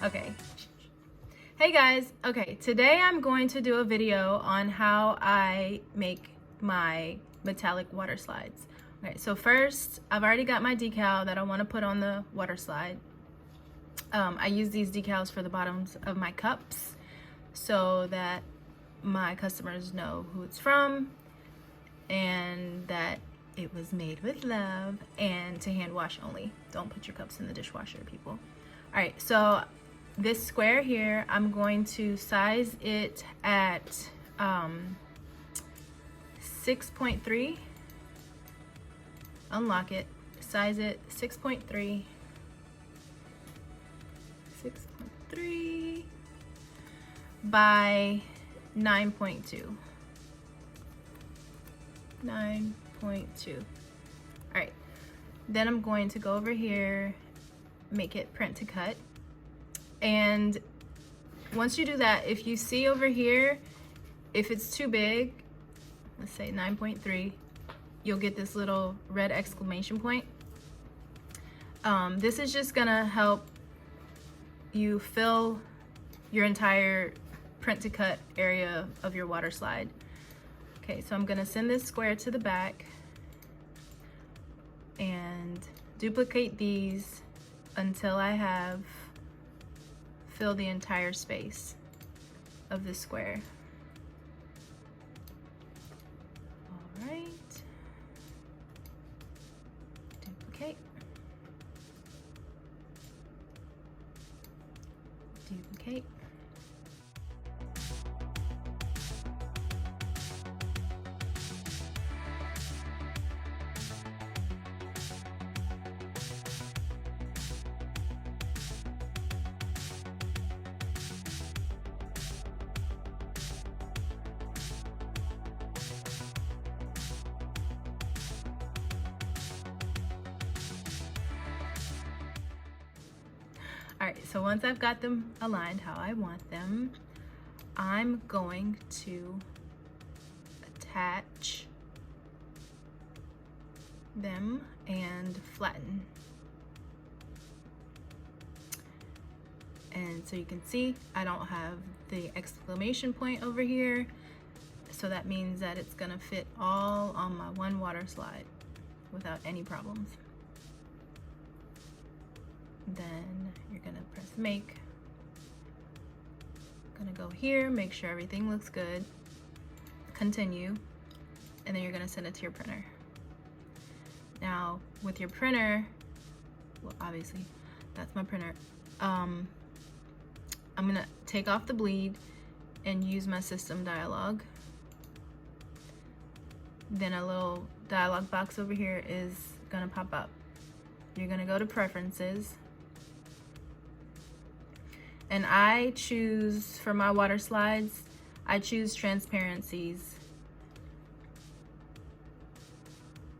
Okay. Hey guys. Okay, today I'm going to do a video on how I make my metallic water slides. Okay, so first, I've already got my decal that I want to put on the water slide. I use these decals for the bottoms of my cups so that my customers know who it's from and that it was made with love and to hand wash only. Don't put your cups in the dishwasher, people. All right, so this square here, I'm going to size it at 6.3. Unlock it, size it 6.3. 6.3 by 9.2. 9.2. All right, then I'm going to go over here, make it print to cut. And once you do that, if you see over here, if it's too big, let's say 9.3, you'll get this little red exclamation point. This is just gonna help you fill your entire print to cut area of your water slide. Okay, so I'm gonna send this square to the back and duplicate these until I have filled the entire space of the square. All right, duplicate, duplicate. All right, so once I've got them aligned how I want them, I'm going to attach them and flatten. And so you can see I don't have the exclamation point over here, so that means that it's gonna fit all on my one water slide without any problems. Then you're gonna press make. Gonna go here, make sure everything looks good, continue, and then you're gonna send it to your printer. Now with your printer, well obviously that's my printer, I'm gonna take off the bleed and use my system dialog. Then a little dialog box over here is gonna pop up. You're gonna go to preferences, and I choose, for my water slides, I choose transparencies.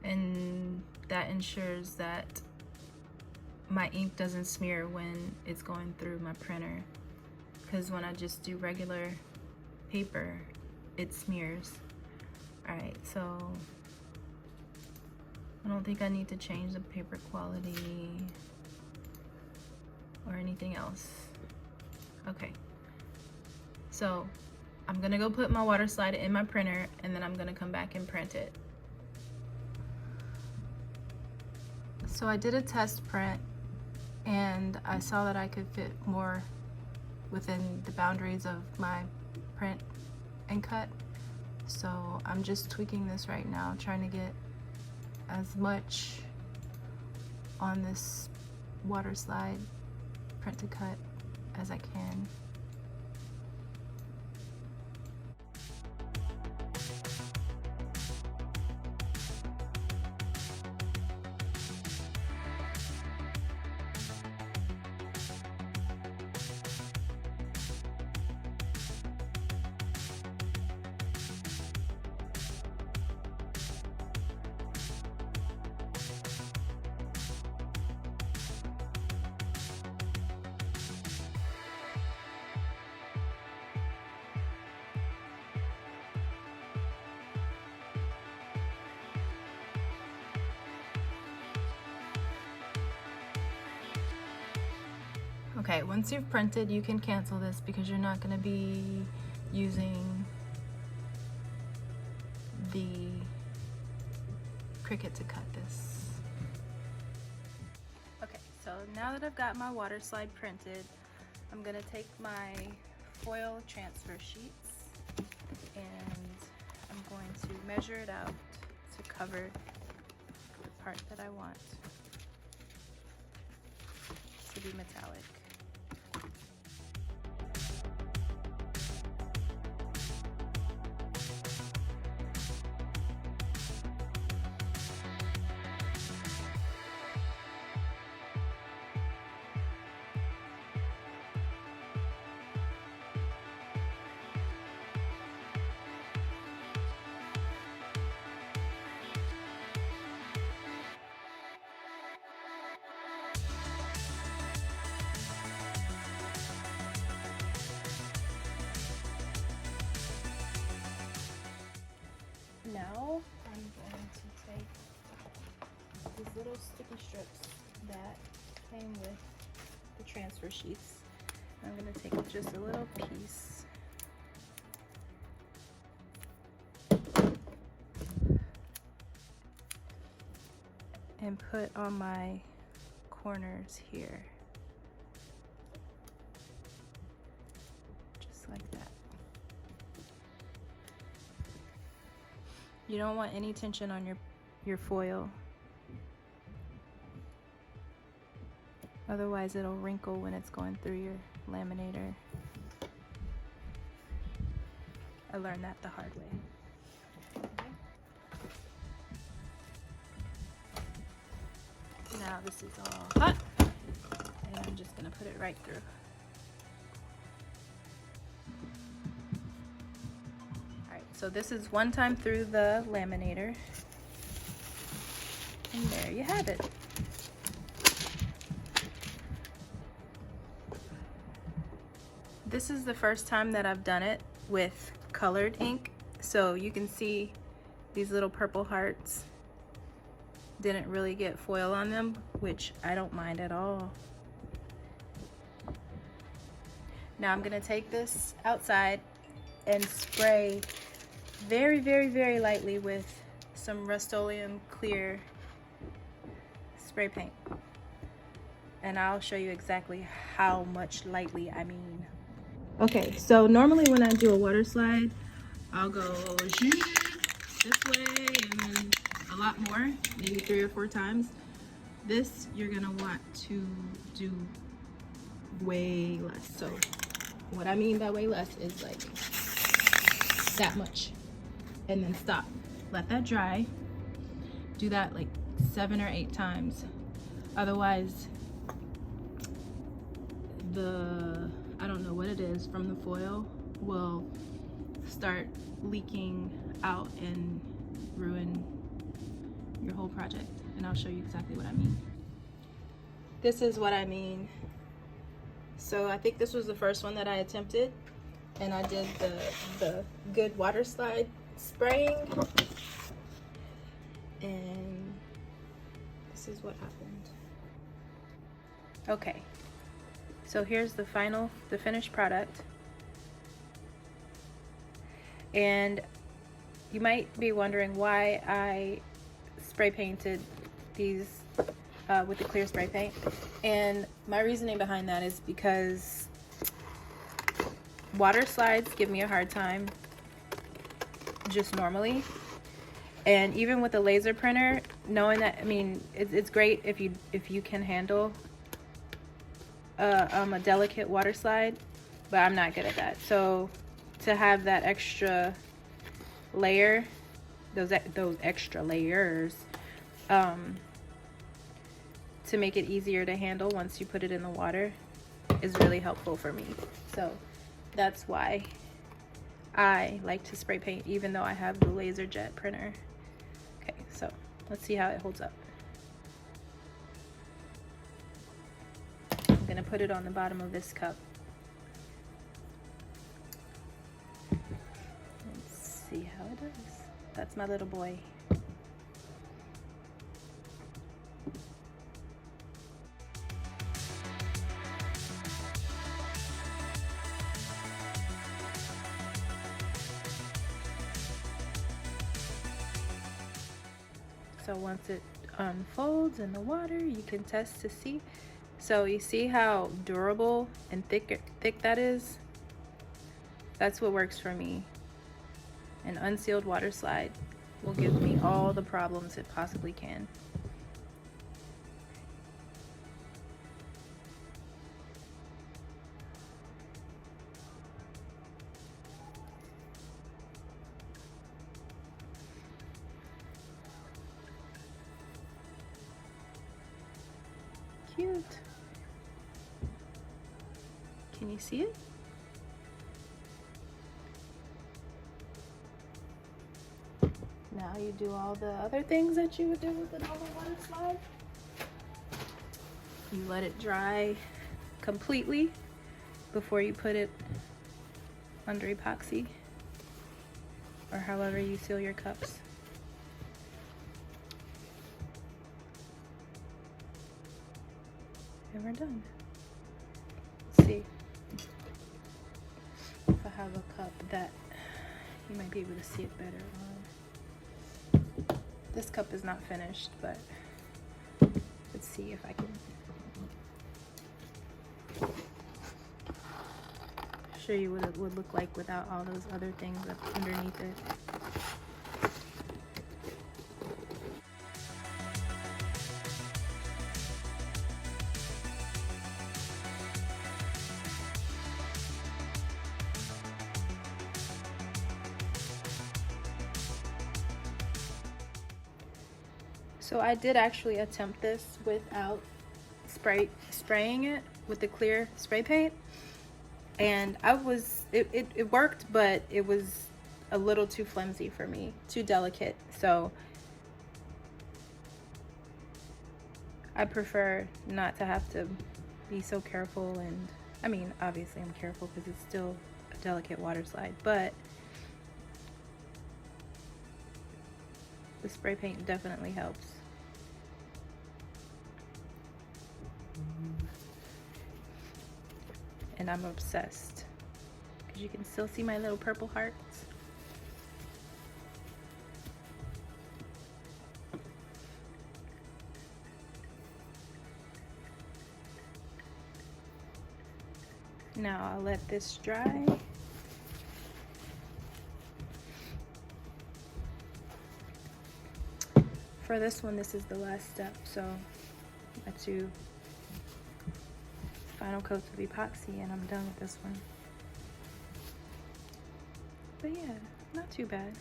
And that ensures that my ink doesn't smear when it's going through my printer. Because when I just do regular paper, it smears. All right, so I don't think I need to change the paper quality or anything else. Okay, so I'm gonna go put my water slide in my printer and then I'm gonna come back and print it. So I did a test print and I saw that I could fit more within the boundaries of my print and cut. So I'm just tweaking this right now, trying to get as much on this water slide print to cut as I can. Okay, once you've printed, you can cancel this because you're not going to be using the Cricut to cut this. Okay, so now that I've got my water slide printed, I'm going to take my foil transfer sheets and I'm going to measure it out to cover the part that I want to be metallic. Now I'm going to take these little sticky strips that came with the transfer sheets. I'm going to take just a little piece and put on my corners here, just like that. You don't want any tension on your foil, otherwise it'll wrinkle when it's going through your laminator. I learned that the hard way. Okay. Now this is all hot, and I'm just gonna put it right through. So this is one time through the laminator, and there you have it. This is the first time that I've done it with colored ink, so you can see these little purple hearts didn't really get foil on them, which I don't mind at all. Now I'm gonna take this outside and spray very, very, very lightly with some Rust-Oleum clear spray paint. And I'll show you exactly how much lightly I mean. Okay, so normally when I do a water slide, I'll go this way and then a lot more, maybe 3 or 4 times. This, you're gonna want to do way less. So what I mean by way less is like that much. And then stop. Let that dry. Do that like 7 or 8 times. Otherwise, I don't know what it is from the foil will start leaking out and ruin your whole project. And I'll show you exactly what I mean. This is what I mean. So I think this was the first one that I attempted, and I did the good water slide spraying, and this is what happened. Okay, so here's the finished product. And you might be wondering why I spray painted these with the clear spray paint, and my reasoning behind that is because water slides give me a hard time just normally, and even with a laser printer, knowing that, I mean, it's great if you can handle a delicate water slide, but I'm not good at that. So to have that extra layer, those extra layers, to make it easier to handle once you put it in the water, is really helpful for me. So that's why I like to spray paint, even though I have the laser jet printer. Okay, so let's see how it holds up. I'm gonna put it on the bottom of this cup. Let's see how it does. That's my little boy. So once it unfolds in the water, you can test to see. So you see how durable and thick that is? That's what works for me. An unsealed water slide will give me all the problems it possibly can. Cute. Can you see it? Now you do all the other things that you would do with a normal water slide. You let it dry completely before you put it under epoxy or however you seal your cups. And we're done. Let's see if I have a cup that you might be able to see it better on. This cup is not finished, but let's see if I can show you what it would look like without all those other things up underneath it. So I did actually attempt this without spraying it with the clear spray paint, and it worked, but it was a little too flimsy for me, too delicate. So I prefer not to have to be so careful, and I mean, obviously I'm careful because it's still a delicate water slide, but the spray paint definitely helps. And I'm obsessed because you can still see my little purple hearts. Now I'll let this dry. For this one, this is the last step, so I do final coats of epoxy and I'm done with this one. But yeah, not too bad.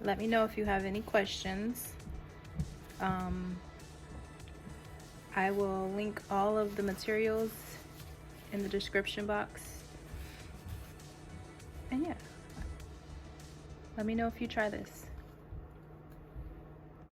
Let me know if you have any questions. I will link all of the materials in the description box. And yeah, let me know if you try this.